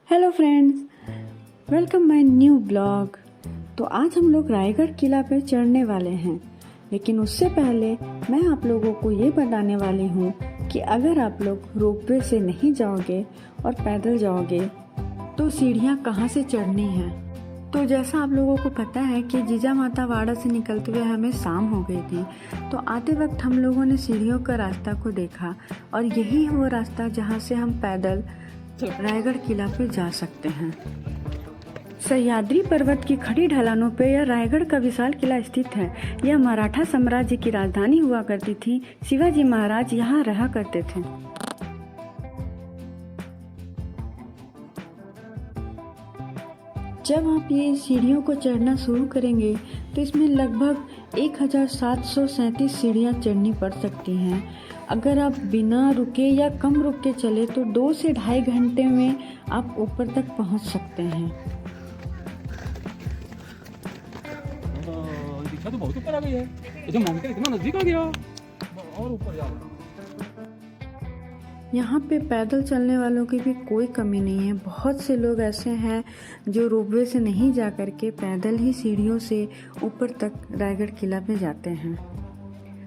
Hello friends, welcome my new blog. तो आज हम लोग रायगढ़ किला पे चढ़ने वाले हैं, लेकिन उससे पहले मैं आप लोगों को ये बताने वाली हूँ कि अगर आप लोग रोपवे से नहीं जाओगे और पैदल जाओगे तो सीढ़ियाँ कहाँ से चढ़नी हैं। तो जैसा आप लोगों को पता है कि जीजा माता वाड़ा से निकलते हुए हमें शाम हो गई थी, तो आते वक्त हम लोगों ने सीढ़ियों का रास्ता को देखा और यही है वो रास्ता जहाँ से हम पैदल रायगढ़ किला पे जा सकते हैं। सह्याद्री पर्वत की खड़ी ढलानों पे यह रायगढ़ का विशाल किला स्थित है। यह मराठा साम्राज्य की राजधानी हुआ करती थी। शिवाजी महाराज यहाँ रहा करते थे। जब आप ये सीढ़ियों को चढ़ना शुरू करेंगे तो इसमें लगभग 1737 सीढ़ियाँ चढ़नी पड़ सकती हैं। अगर आप बिना रुके या कम रुक के चले तो 2 से ढाई घंटे में आप ऊपर तक पहुंच सकते हैं। दिखा तो बहुत ऊपर आ गई है। ये माउंटेन इतना नजदीक आ गया और ऊपर जा रहा। यहाँ पे पैदल चलने वालों की भी कोई कमी नहीं है। बहुत से लोग ऐसे हैं जो रोपवे से नहीं जा कर के पैदल ही सीढ़ियों से ऊपर तक रायगढ़ किला पे जाते हैं।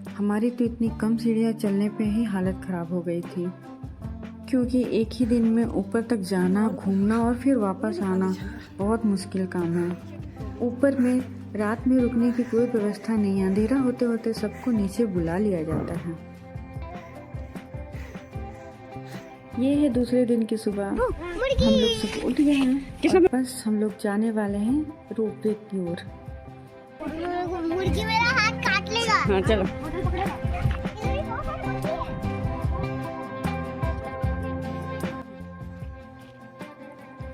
हमारी तो इतनी कम सीढ़ियाँ चलने पे ही हालत ख़राब हो गई थी, क्योंकि एक ही दिन में ऊपर तक जाना, घूमना और फिर वापस आना बहुत मुश्किल काम है। ऊपर में रात में रुकने की कोई व्यवस्था नहीं है। अंधेरा होते होते सबको नीचे बुला लिया जाता है। ये है दूसरे दिन की सुबह। हम लोग सब उठ गए हैं और बस हम लोग जाने वाले हैं रोपवे की ओर। मुर्गी मेरा हाथ काट लेगा। हाँ चलो।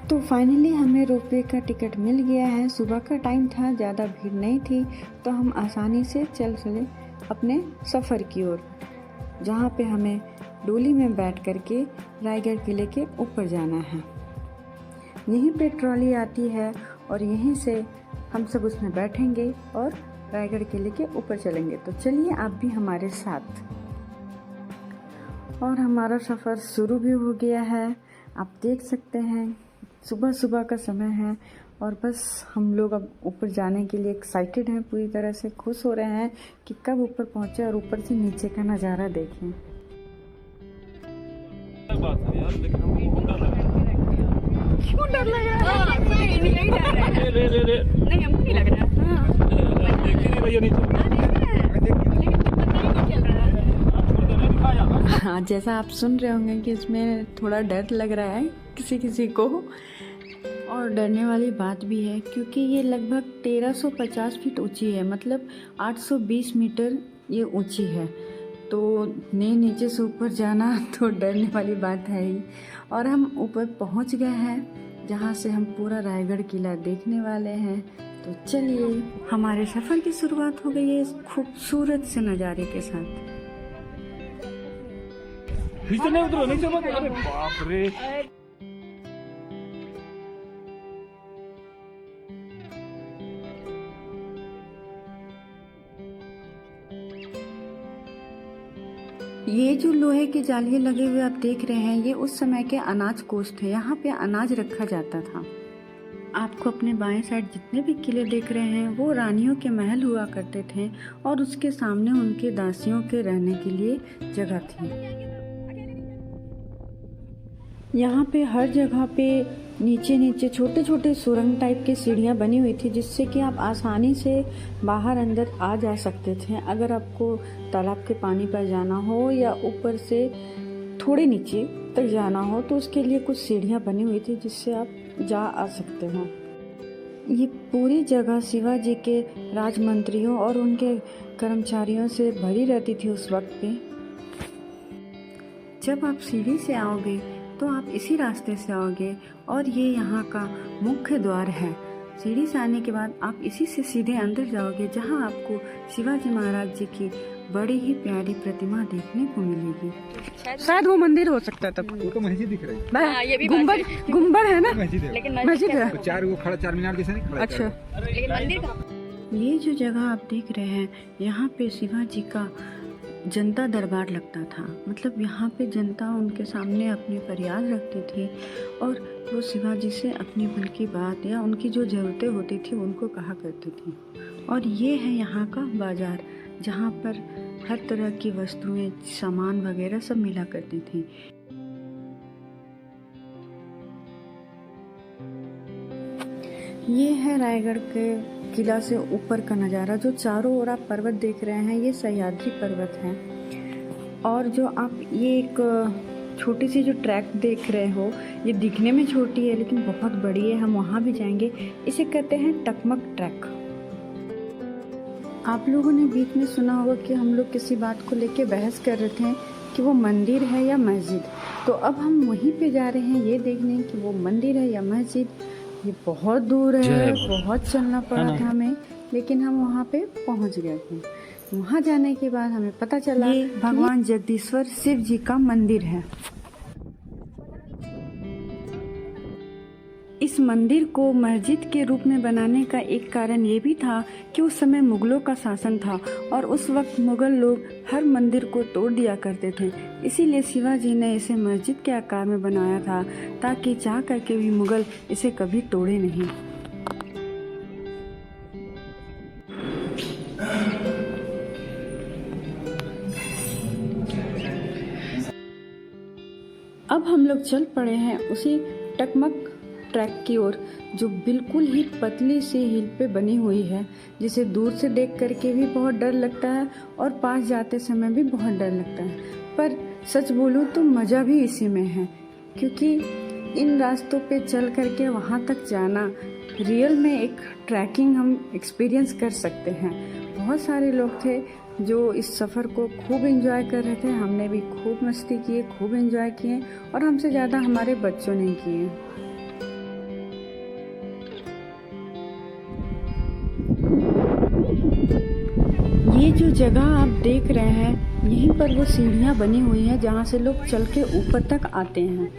तो फाइनली हमें रोपवे का टिकट मिल गया है। सुबह का टाइम था, ज़्यादा भीड़ नहीं थी, तो हम आसानी से चल चले अपने सफ़र की ओर, जहाँ पे हमें डोली में बैठ करके रायगढ़ किले के ऊपर जाना है। यहीं पे ट्रॉली आती है और यहीं से हम सब उसमें बैठेंगे और रायगढ़ किले के ऊपर चलेंगे। तो चलिए आप भी हमारे साथ। और हमारा सफ़र शुरू भी हो गया है। आप देख सकते हैं सुबह सुबह का समय है और बस हम लोग अब ऊपर जाने के लिए एक्साइटेड हैं, पूरी तरह से खुश हो रहे हैं कि कब ऊपर पहुँचे और ऊपर से नीचे का नज़ारा देखें। बात है यार, लेकिन हमको डर लग रहा है। क्यों डर लग रहा है? नहीं डर रहा है। ले नहीं, हमको नहीं लग रहा है। देखिए नहीं भैया नीचे। हाँ, जैसा आप सुन रहे होंगे कि इसमें थोड़ा डर लग रहा है किसी किसी को, और डरने वाली बात भी है क्योंकि ये लगभग 1350 फीट ऊंची है, मतलब 820 मीटर ये ऊंची है। तो नीचे से ऊपर जाना तो डरने वाली बात है ही। और हम ऊपर पहुंच गए हैं जहां से हम पूरा रायगढ़ किला देखने वाले हैं। तो चलिए, हमारे सफ़र की शुरुआत हो गई है इस खूबसूरत से नज़ारे के साथ। नीचे नहीं उतरो, नीचे मत। अरे बाप रे। ये जो लोहे की जालियां लगे हुए आप देख रहे हैं, ये उस समय के अनाज कोष थे। यहाँ पे अनाज रखा जाता था। आपको अपने बाएं साइड जितने भी किले देख रहे हैं वो रानियों के महल हुआ करते थे और उसके सामने उनके दासियों के रहने के लिए जगह थी। यहाँ पे हर जगह पे नीचे नीचे छोटे छोटे सुरंग टाइप की सीढ़ियाँ बनी हुई थी, जिससे कि आप आसानी से बाहर अंदर आ जा सकते थे। अगर आपको तालाब के पानी पर जाना हो या ऊपर से थोड़े नीचे तक जाना हो तो उसके लिए कुछ सीढ़ियाँ बनी हुई थी जिससे आप जा आ सकते हो। ये पूरी जगह शिवाजी के राजमंत्रियों और उनके कर्मचारियों से भरी रहती थी उस वक्त पे। जब आप सीढ़ी से आओगे तो आप इसी रास्ते से आओगे और ये यहाँ का मुख्य द्वार है। सीढ़ी से आने के बाद आप इसी से सीधे अंदर जाओगे, जहाँ आपको शिवाजी महाराज जी की बड़ी ही प्यारी प्रतिमा देखने को मिलेगी। शायद वो मंदिर हो सकता है तब। वो तो मस्जिद दिख रही है। ये भी गुम्बद है ना, मस्जिद है। लेकिन मस्जिद है। तो चार वो खड़ा, चार मीनार जैसे नहीं खड़ा। अच्छा, लेकिन मंदिर का ये जो जगह आप देख रहे हैं, यहाँ पे शिवाजी का जनता दरबार लगता था। मतलब यहाँ पे जनता उनके सामने अपनी फरियाद रखती थी और वो शिवाजी से अपनी मन की बात या उनकी जो ज़रूरतें होती थी उनको कहा करती थी। और ये है यहाँ का बाज़ार, जहाँ पर हर तरह की वस्तुएं, सामान वगैरह सब मिला करती थी। ये है रायगढ़ के किला से ऊपर का नज़ारा। जो चारों ओर आप पर्वत देख रहे हैं ये सह्याद्री पर्वत है। और जो आप ये एक छोटी सी जो ट्रैक देख रहे हो, ये दिखने में छोटी है लेकिन बहुत बड़ी है। हम वहाँ भी जाएंगे। इसे कहते हैं टकमक ट्रैक। आप लोगों ने बीच में सुना होगा कि हम लोग किसी बात को लेके बहस कर रहे थे कि वो मंदिर है या मस्जिद। तो अब हम वहीं पे जा रहे हैं ये देखने कि वो मंदिर है या मस्जिद। ये बहुत दूर है, बहुत चलना पड़ा था हमें, लेकिन हम वहाँ पे पहुँच गए थे। वहाँ जाने के बाद हमें पता चला ये भगवान जगदीश्वर शिव जी का मंदिर है। इस मंदिर को मस्जिद के रूप में बनाने का एक कारण ये भी था कि उस समय मुगलों का शासन था और उस वक्त मुगल लोग हर मंदिर को तोड़ दिया करते थे। इसीलिए शिवाजी ने इसे मस्जिद के आकार में बनाया था, ताकि चाह करके भी मुगल इसे कभी तोड़े नहीं। अब हम लोग चल पड़े हैं उसी टकमक ट्रैक की ओर, जो बिल्कुल ही पतली सी हिल पे बनी हुई है, जिसे दूर से देख करके भी बहुत डर लगता है और पास जाते समय भी बहुत डर लगता है। पर सच बोलूँ तो मज़ा भी इसी में है, क्योंकि इन रास्तों पे चल करके वहाँ तक जाना रियल में एक ट्रैकिंग हम एक्सपीरियंस कर सकते हैं। बहुत सारे लोग थे जो इस सफ़र को खूब एंजॉय कर रहे थे। हमने भी खूब मस्ती किए, खूब एंजॉय किए और हमसे ज़्यादा हमारे बच्चों ने किए। ये जो जगह आप देख रहे हैं, यहीं पर वो सीढ़ियाँ बनी हुई हैं जहाँ से लोग चल के ऊपर तक आते हैं।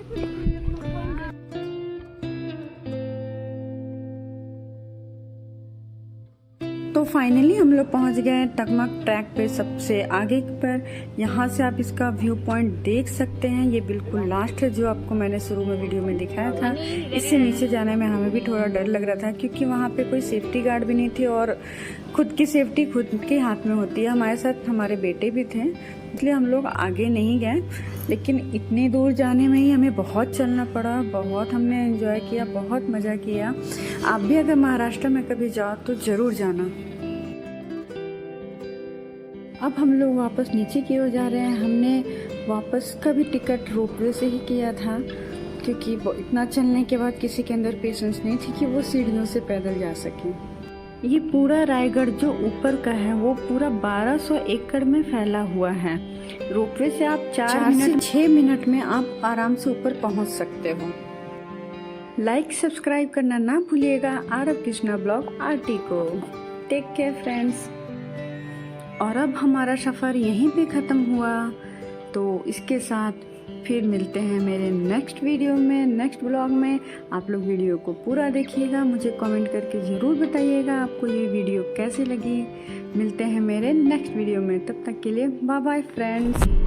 तो फाइनली हम लोग पहुंच गए टकमक ट्रैक पे सबसे आगे पर। यहाँ से आप इसका व्यू पॉइंट देख सकते हैं। ये बिल्कुल लास्ट है जो आपको मैंने शुरू में वीडियो में दिखाया था। इससे नीचे जाने में हमें भी थोड़ा डर लग रहा था, क्योंकि वहाँ पे कोई सेफ्टी गार्ड भी नहीं थी और खुद की सेफ्टी खुद के हाथ में होती है। हमारे साथ हमारे बेटे भी थे, इसलिए हम लोग आगे नहीं गए। लेकिन इतनी दूर जाने में ही हमें बहुत चलना पड़ा, बहुत हमने एंजॉय किया, बहुत मज़ा किया। आप भी अगर महाराष्ट्र में कभी जाओ तो ज़रूर जाना। अब हम लोग वापस नीचे की ओर जा रहे हैं। हमने वापस का भी टिकट रोपवे से ही किया था, क्योंकि इतना चलने के बाद किसी के अंदर पेशेंस नहीं थी कि वो सीढ़ियों से पैदल जा सकें। ये पूरा रायगढ़ जो ऊपर का है वो पूरा 1200 एकड़ में फैला हुआ है। रोपवे से आप 4 से 6 मिनट में आप आराम से ऊपर पहुंच सकते हो। लाइक सब्सक्राइब करना ना भूलिएगा आरव कृष्णा ब्लॉग आरटी को। Take care friends. और अब हमारा सफ़र यहीं पे ख़त्म हुआ, तो इसके साथ फिर मिलते हैं मेरे नेक्स्ट वीडियो में, नेक्स्ट ब्लॉग में। आप लोग वीडियो को पूरा देखिएगा, मुझे कमेंट करके ज़रूर बताइएगा आपको ये वीडियो कैसी लगी। मिलते हैं मेरे नेक्स्ट वीडियो में, तब तक के लिए बाय बाय फ्रेंड्स।